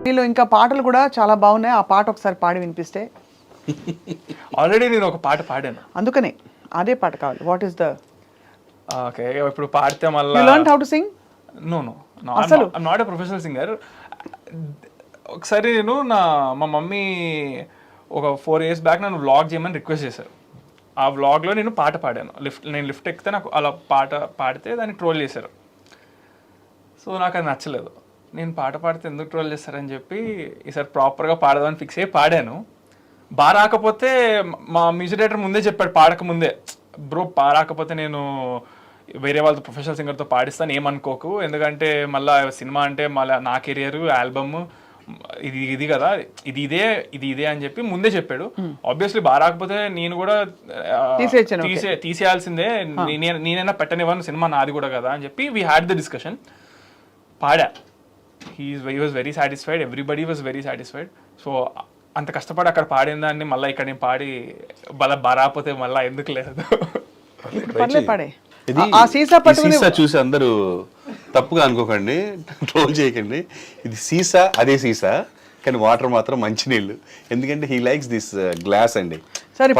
వీళ్ళు ఇంకా పాటలు కూడా చాలా బాగున్నాయి. ఆ పాట ఒకసారి పాడి వినిపిస్తే. ఆల్రెడీ నేను ఒక పాట పాడాను, అందుకనే అదే పాట కావాలి. వాట్ ఈస్ ద ఓకే ఇప్పుడు పాడితే మళ్ళీ you learn how to sing? No not a professional singer. ఒకసారి నేను మా మమ్మీ ఒక 4 years బ్యాక్ నన్ను వ్లాగ్ చేయమని రిక్వెస్ట్ చేశారు. ఆ వ్లాగ్లో నేను పాట పాడాను. నేను లిఫ్ట్ ఎక్కితే నాకు అలా పాట పాడితే దాన్ని ట్రోల్ చేశారు. సో నాకు అది నచ్చలేదు. నేను పాట పాడితే ఎందుకు ట్రోల్ చేస్తారని చెప్పి ఈసారి ప్రాపర్గా పాడదామని ఫిక్స్ అయ్యి పాడాను. బాగా రాకపోతే మా మ్యూజిక్ డైరెక్టర్ ముందే చెప్పాడు, పాడక ముందే, బ్రో రాకపోతే నేను వేరే వాళ్ళతో ప్రొఫెషనల్ సింగర్తో పాడిస్తాను, ఏమనుకోకు, ఎందుకంటే మళ్ళీ సినిమా అంటే మళ్ళీ నా కెరియర్ ఆల్బమ్ ఇది కదా, ఇది ఇదే అని చెప్పి ముందే చెప్పాడు. ఆబ్వియస్లీ బాగా రాకపోతే నేను కూడా తీసేయాల్సిందే, నేనైనా పెట్టనివ్వను, సినిమా నాది కూడా కదా అని చెప్పి వీ హ్యాడ్ ద డిస్కషన్. పాడా, he was very satisfied, everybody was very satisfied. So అంత కష్టపడి అక్కడ పాడిన దాన్ని మళ్ళీ ఇక్కడ నేను పాడి బాగా రాకపోతే మళ్ళీ ఎందుకు లేదు. ఇది సీసా చూసి అందరూ తప్పుగా అనుకోకండి, ట్రోల్ చేయకండి. ఇది సీసా, అదే సీసా, కానీ వాటర్ మాత్రం మంచినీళ్ళు. ఎందుకంటే హీ లైక్స్ దిస్ గ్లాస్ అండి. సార్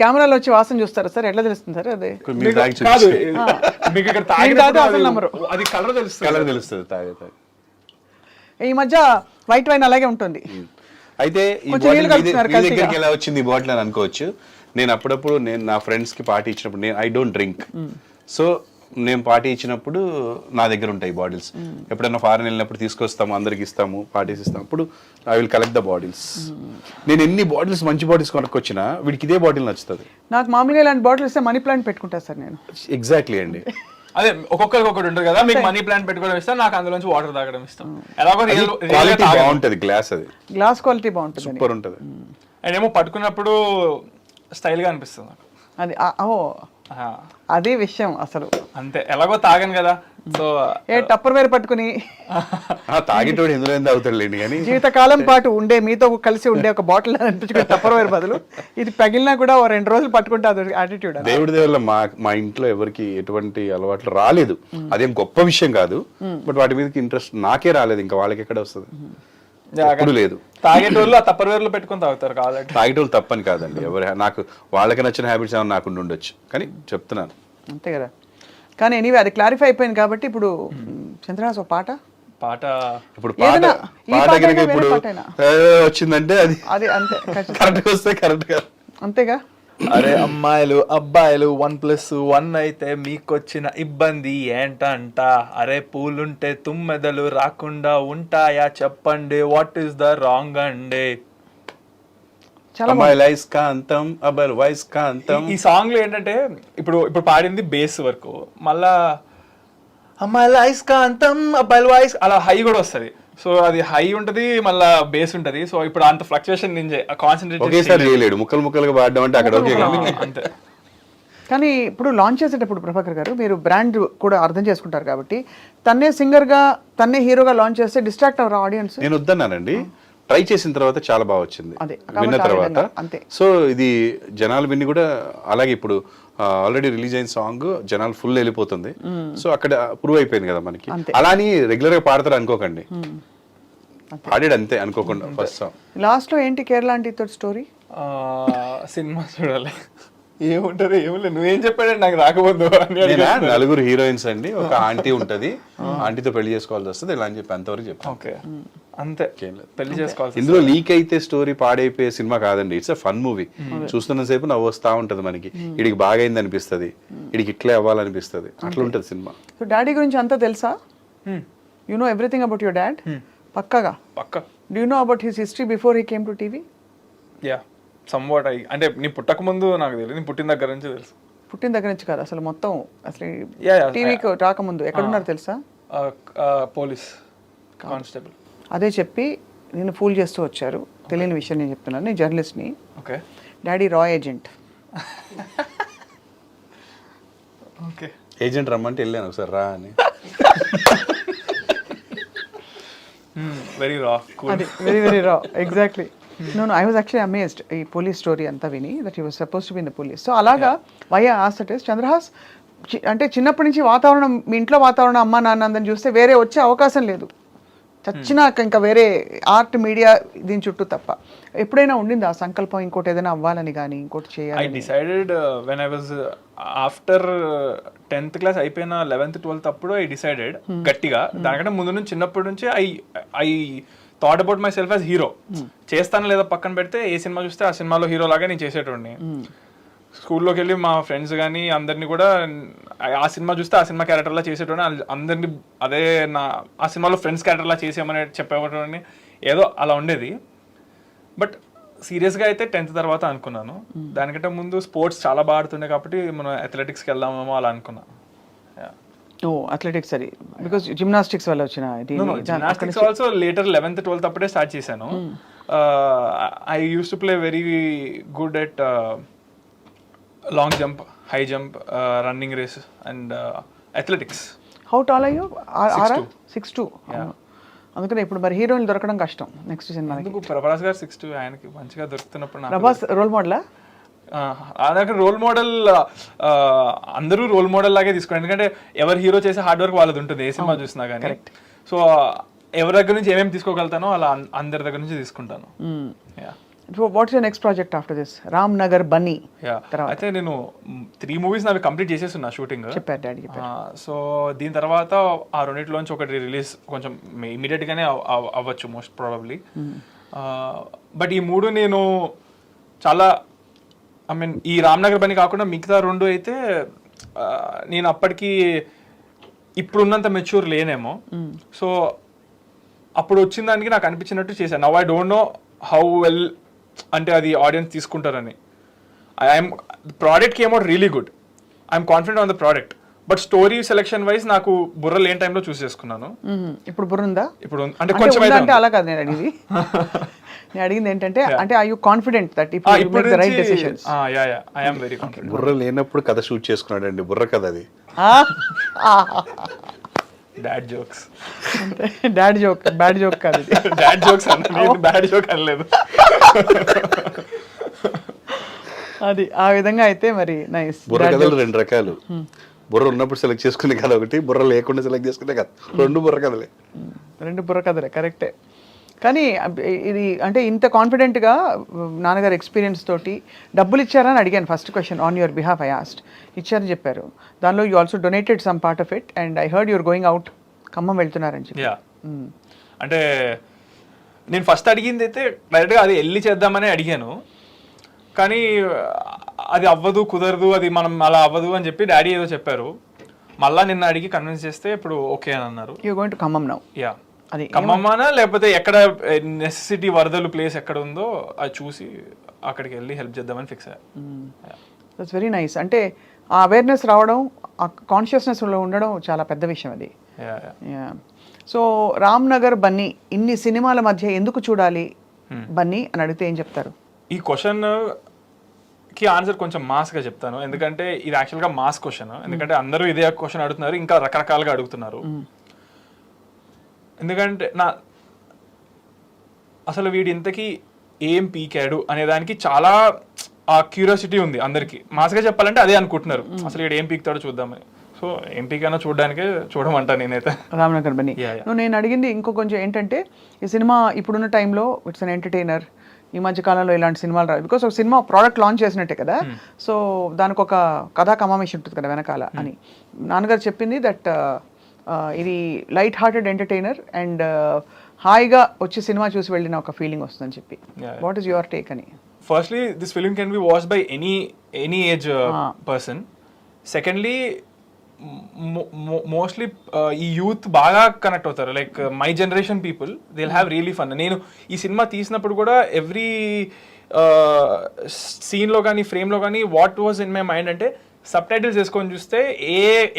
కెమెరాలో వచ్చి వాసన చూస్తారా సార్? ఎట్లా తెలుస్తుంది సార్? అదే అది కలర్ తెలుస్తుంది తాగే. ఈ మధ్య వైట్ వైన్ అలాగే ఉంటుంది. అయితే ఈ దగ్గరికి ఎలా వచ్చింది ఈ బాటిల్ అని అనుకోవచ్చు. నేను అప్పుడప్పుడు నా ఫ్రెండ్స్ కి పార్టీ ఇచ్చినప్పుడు, నేను ఐ డోంట్ డ్రింక్, సో నేను పార్టీ ఇచ్చినప్పుడు నా దగ్గర ఉంటాయి బాటిల్స్. ఎప్పుడైనా ఫారెన్ వెళ్ళినప్పుడు తీసుకొస్తాము, అందరికి ఇస్తాము, పార్టీస్ ఇస్తాము. అప్పుడు I will collect the bottles. నేను ఎన్ని బాటిల్స్, మంచి బాటిల్స్ కొనుక్కొచ్చినా వీడికి ఇదే బాటిల్ నచ్చుతుంది. నాకు మామూలుగా ఇలాంటి బాటిల్ ఇస్తే మనీ ప్లాంట్ పెట్టుకుంటా సార్ నేను. ఎగ్జాక్ట్లీ అండి. అదే ఒక్కొక్కరికి ఒకటి ఉంటుంది కదా, మీకు మనీ ప్లాంట్ పెట్టుకోవడం ఇష్టం, నాకు అందులోంచి వాటర్ తాగడం ఇష్టం. ఎలాగో క్వాలిటీ బాగుంటది, గ్లాస్ అది గ్లాస్ క్వాలిటీ బాగుంటుంది, సూపర్ ఉంటుంది. అండ్ ఏమో పట్టుకున్నప్పుడు స్టైల్ గా అనిపిస్తుంది అది. అదే విషయం అసలు. అంతే, ఎలాగో తాగాను కదా, సో టప్పర్ వేరు పట్టుకుని తాగేటోడు ఎందులో అవుతాడులేండి, కానీ జీవితకాలం పాటు ఉండే మీతో కలిసి ఉండే ఒక బాటిల్ అనిపించుకుని టప్పర్ వేరు బదులు ఇది పగిలినా కూడా 2 రోజులు పట్టుకుంటే అది యాటిట్యూడ్. దేవుడి దేవుళ్ళ మా ఇంట్లో ఎవరికి ఎటువంటి అలవాట్లు రాలేదు. అదేం గొప్ప విషయం కాదు, బట్ వాటి మీదకి ఇంట్రెస్ట్ నాకే రాలేదు. ఇంకా వాళ్ళకి ఎక్కడ వస్తుంది, ఎప్పుడు లేదు. తాగేటోళ్ళు ఆ తప్పర్వేర్లో పెట్టుకుని తాగుతారు కావాలంటే. తాగేటోళ్ళు తప్పని కాదండి, ఎవరు నాకు వాళ్ళకి నచ్చిన హ్యాబిట్స్ ఏమైనా నాకు ఉండొచ్చు, కానీ చెప్తున్నాను అంతే కదా. కానీ ఎనీవే అది క్లారిఫై అయిపోయింది కాబట్టి ఇప్పుడు చంద్రహాస్ ఒక పాట ఇప్పుడు ఇప్పుడు వచ్చిందంటే అది అంతే కరెక్ట్ వస్తే కరెక్ట్ గా అంతేగా. అరే అమ్మాయిలు అబ్బాయిలు 1+1 అయితే మీకొచ్చిన ఇబ్బంది ఏంటంట? అరే పూలుంటే తుమ్మెదలు రాకుండా ఉంటాయా చెప్పండి, వాట్ ఈస్ ద రాంగ్ అండి? ఈ సాంగ్ లో ఏంటంటే ఇప్పుడు పాడింది బేస్ వరకు, మళ్ళా అమ్మాయిల ఐస్కాంతం అబ్బాయిల వాయిస్ అలా హై కూడా వస్తుంది. సో అది హై ఉంటది, మళ్ళా బేస్ ఉంటది. సో ఇప్పుడు అంత ఫ్లక్చుయేషన్ నేను కాన్సంట్రేట్ చేయలేడు, ముక్కలు ముక్కలుగా పాడడం అంటే అక్కడ అంతే. కానీ ఇప్పుడు లాంచ్ చేసేటప్పుడు ప్రభాకర్ గారు మీరు బ్రాండ్ కూడా అర్థం చేసుకుంటారు కాబట్టి తన్నే సింగర్ గా తన్నే హీరోగా లాంచ్ చేస్తే డిస్ట్రాక్ట్ అవ్వరు ఆడియన్స్. నేను వద్దన్నానండి, ట్రై చేసిన తర్వాత చాలా బాగా వచ్చింది, విన్న తర్వాత. సో ఇది జనాలు విని కూడా అలాగే ఇప్పుడు ఆల్రెడీ రిలీజ్ అయిన సాంగ్ జనాలు ఫుల్ వెళ్ళిపోతుంది. సో అక్కడ ప్రూవ్ అయిపోయింది కదా మనకి. అలా అని రెగ్యులర్ గా పాడతారు అనుకోకండి, పాడాడు అంతే అనుకోకుండా. ఫస్ట్ సాంగ్ లాస్ట్ లో ఏంటి కేరళ ఆంటీ తోటి స్టోరీ? సినిమా చూడాలి, ఏముంటారు ఏముంది, నువ్వేం చెప్పాడండి నాకు రాకపోదు. 4 హీరోయిన్స్ అండి, ఒక ఆంటీ ఉంటది, ఆంటీతో పెళ్లి చేసుకోవాల్సి వస్తుంది ఇలా అని చెప్పి అంతవరకు చెప్పాను. ఓకే అంతే, పెళ్లి చేసుకోవాలి. ఇందులో లీక్ అయితే స్టోరీ పాడైపోయే సినిమా కాదండి, ఇట్స్ అ ఫన్ మూవీ. చూస్తున్న సేపు నవ్వు వస్తా ఉంటది మనకి, ఇడికి బాగా అయింది అనిపిస్తుంది, ఇడికి ఇట్లే అవ్వాలనిపిస్తుంది, అట్లా ఉంటది సినిమా. సో డాడీ గురించి అంతా తెలుసా? You know everything about your dad? పక్కాగా? పక్కా. Do you know about his history before he came to TV? Yeah somewhat. అంటే నీ పుట్టక ముందు నాకు తెలియదు, నీ పుట్టిన దగ్గర నుంచి తెలుసు. పుట్టిన దగ్గర నుంచి కాదు అసలు, మొత్తం అసలు టీవీకి రాకముందు ఎక్కడున్నారు తెలుసా? Police constable. అదే చెప్పి నేను ఫూల్ చేస్తూ వచ్చారు, తెలియని విషయం నేను చెప్తున్నాను, నేను జర్నలిస్ట్ని. ఓకే. డాడీ రా ఏజెంట్. ఓకే. ఏజెంట్ రమ్మంటే వెళ్ళాను ఒకసారి రా అని. వెరీ రా, వెరీ వెరీ రా, exactly. No, I was actually amazed ఈ పోలీస్ స్టోరీ అంతా విని, that he was supposed to be in the police. So అలాగా why I asked it is, Chandrahas అంటే చిన్నప్పటి నుంచి వాతావరణం, మీ ఇంట్లో వాతావరణం అమ్మ నాన్న అందరిని చూస్తే వేరే వచ్చే అవకాశం లేదు. చచ్చినాక ఇంకా వేరే ఆర్ట్ మీడియా దీని చుట్టూ తప్ప ఎప్పుడైనా ఉండింది ఆ సంకల్పం ఇంకోటి ఏదైనా అవ్వాలని కానీ ఇంకోటి ఐ చేయాలి? Decided when I was after 10th class అయిపోయిన 11th 12th అప్పుడు ఐ డిసైడెడ్ గట్టిగా. దానికంటే ముందు నుంచి చిన్నప్పటి నుంచి I thought about my self as hero. చేస్తాను లేదా పక్కన పెడితే ఏ సినిమా చూస్తే ఆ సినిమాలో హీరో లాగా నేను చేసేటోడిని. స్కూల్లోకి వెళ్ళి మా ఫ్రెండ్స్ కానీ అందరినీ కూడా ఆ సినిమా చూస్తే ఆ సినిమా క్యారెక్టర్లా చేసేటోని, అందరినీ అదే ఆ సినిమాలో ఫ్రెండ్స్ క్యారెక్టర్లా చేసేయమని చెప్పేవాడిని. ఏదో అలా ఉండేది. బట్ సీరియస్గా అయితే 10th తర్వాత అనుకున్నాను. దానికంటే ముందు స్పోర్ట్స్ చాలా బాగా ఆడుతుండే కాబట్టి మనం అథ్లెటిక్స్కి వెళ్దామేమో అలా అనుకున్నా. ఓ అథ్లెటిక్స్ సరే, బికాస్ జిమ్నాస్టిక్స్ వల్ల వచ్చిన gymnastics also later 11th 12th అప్పుడే స్టార్ట్ చేశాను. I used to play very good at long jump, high jump, running race and athletics. How tall అయ్యో? 6'2". అందుకనే ఇప్పుడు మరి హీరోయిన్ దొరకడం కష్టం నెక్స్ట్ సినిమా. ప్రభాస్ గారు 6'2", ఆయనకి మంచిగా దొరుకుతున్నప్పుడు ప్రభాస్ రోల్ మోడలా? నాకు రోల్ మోడల్ అందరూ రోల్ మోడల్ లాగే తీసుకోండి, ఎందుకంటే ఎవరు హీరో చేసే హార్డ్ వర్క్ వాళ్ళది ఉంటుంది ఏ సినిమా చూసినా కానీ. సో ఎవరి దగ్గర నుంచి ఏమేమి తీసుకోగలుగుతానో అలా అందరి దగ్గర నుంచి తీసుకుంటాను. What's your next project after this? Ram Nagar Bunny. అయితే నేను 3 movies నావి కంప్లీట్ చేసేస్తున్నా షూటింగ్. చెప్పారు డాడీ. సో దీని తర్వాత ఆ రెండిట్లోంచి ఒకటి రిలీజ్ కొంచెం ఇమీడియట్ గానే అవ్వచ్చు మోస్ట్ ప్రాబబ్లీ. బట్ ఈ 3 నేను చాలా ఐ మీన్ ఈ రామ్ నగర్ బన్నీ కాకుండా మిగతా 2 అయితే నేను అప్పటికి ఇప్పుడున్నంత మెచ్యూర్ లేనేమో. సో అప్పుడు వచ్చిన దానికి నాకు అనిపించినట్టు చేశాను. Now I don't know how well అంటే అది ఆడియన్స్ తీసుకుంటారని. I'm product came out really good. I'm confident on the product. But story selection wise నాకు బుర్ర లేని టైంలో చూస్ చేసుకున్నాను. ఇప్పుడు బుర్ర ఉందా? ఇప్పుడు అంటే కొంచెం అంటే అలా కాదు నేను అడిగింది. నేను అడిగింది ఏంటంటే అంటే are you confident that if you make the right decisions? Yeah I am very confident. బుర్ర లేనప్పుడు కథ షూట్ చేసుకున్నాడండి. బుర్ర కథ అది. Dad jokes. Dad joke, bad joke కాదు. డాడ్ జోక్స్ అంటే బ్యాడ్ జోక్ అనలేదు. అది ఆ విధంగా అయితే మరి నైస్. బుర్ర కథలు 2 రకాలు. బుర్ర ఉన్నప్పుడు సెలెక్ట్ చేసుకునే కథ ఒకటి, బుర్ర లేకుండా సెలెక్ట్ చేసుకునే కథ. 2 బుర్ర కథలే. 2 బుర్ర కథలే, కరెక్టే. కానీ ఇది అంటే ఇంత కాన్ఫిడెంట్గా నాన్నగారు ఎక్స్పీరియన్స్ తోటి డబ్బులు ఇచ్చారని అడిగాను first question on your behalf. I asked, ఇచ్చారని చెప్పారు. దానిలో you also donated some part of it and I heard you're going out, Khammam వెళ్తున్నారని చెప్పి. అంటే నేను ఫస్ట్ అడిగింది అయితే డైరెక్ట్గా అది వెళ్ళి చేద్దామని అడిగాను, కానీ అది అవ్వదు, కుదరదు, అది మనం అలా అవ్వదు అని చెప్పి డాడీ ఏదో చెప్పారు. మళ్ళీ నిన్న అడిగి కన్విన్స్ చేస్తే ఇప్పుడు ఓకే అని అన్నారు. You going to Khammam now? Yeah. అది ఖమ్మమానా లేకపోతే ఎక్కడ నెసెసిటీ వరదలు ప్లేస్ ఎక్కడ ఉందో అది చూసి అక్కడికి వెళ్ళి హెల్ప్ చేద్దామని ఫిక్స్ అయ్యా. That's very nice. అంటే ఆ అవేర్నెస్ రావడం, ఆ కాన్షియస్నెస్లో ఉండడం చాలా పెద్ద విషయం అది. సో రామ్ నగర్ బన్నీ ఇన్ని సినిమాల మధ్య ఎందుకు చూడాలి బన్నీ అని అడిగితే ఏం చెప్తారు? ఈ క్వశ్చన్ కి ఆన్సర్ కొంచెం మాస్గా చెప్తాను, ఎందుకంటే ఇది యాక్చువల్గా మాస్ క్వశ్చన్. ఎందుకంటే అందరూ ఇదే క్వశ్చన్ అడుగుతున్నారు, ఇంకా రకరకాలుగా అడుగుతున్నారు. ఎందుకంటే అసలు వీడి ఇంతకీ ఏం పీకాడు అనే దానికి చాలా ఆ క్యూరియాసిటీ ఉంది అందరికి. మాస్గా చెప్పాలంటే అదే అనుకుంటున్నారు, అసలు వీడు ఏం పీకుతాడో చూద్దామని. సో ఏం పీకైనా చూడడానికే చూడమంటా నేనైతే రామ్ నగర్ బన్నీ. నేను అడిగింది ఇంకో కొంచెం ఏంటంటే ఈ సినిమా ఇప్పుడున్న టైంలో ఇట్స్ అన్ ఎంటర్టైనర్. ఈ మధ్య కాలంలో ఇలాంటి సినిమాలు రావు, బికాస్ ఒక సినిమా ప్రోడక్ట్ లాంచ్ చేసినట్టే కదా. సో దానికి ఒక కథా కమామేషన్ ఉంటుంది కదా వెనకాల అని నాన్నగారు చెప్పింది. దట్ ఇది లైట్ హార్టెడ్ ఎంటర్టైనర్ అండ్ హాయిగా వచ్చి సినిమా చూసి వెళ్ళిన ఒక ఫీలింగ్ వస్తుందని చెప్పి. వాట్ ఈస్ యువర్ టేక్ అని? Firstly this film can be watched by any age person. Secondly mostly ఈ యూత్ బాగా కనెక్ట్ అవుతారు. Like my generation people they will have really fun. నేను ఈ సినిమా తీసినప్పుడు కూడా ఎవ్రీ సీన్లో కానీ ఫ్రేమ్లో కానీ what was in my mind అంటే సబ్ టైటిల్స్ వేసుకొని చూస్తే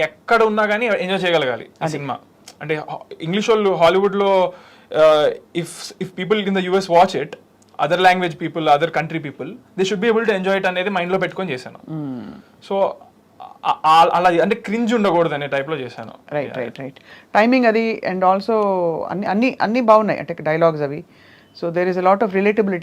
ఎక్కడ ఉన్నా కానీ ఎంజాయ్ చేయగలగాలి ఆ సినిమా. అంటే ఇంగ్లీష్ వాళ్ళు హాలీవుడ్లో if people in the US watch it, other language people, other country people, they should be able to enjoy it అనేది మైండ్లో పెట్టుకొని చేశాను. సో అలా అంటే క్రింజ్ ఉండకూడదు అనే టైప్లో చేశాను. రైట్ టైమింగ్ అది అండ్ ఆల్సో అన్ని బాగున్నాయి అంటే డైలాగ్స్ అవి. So there is a lot of relatability.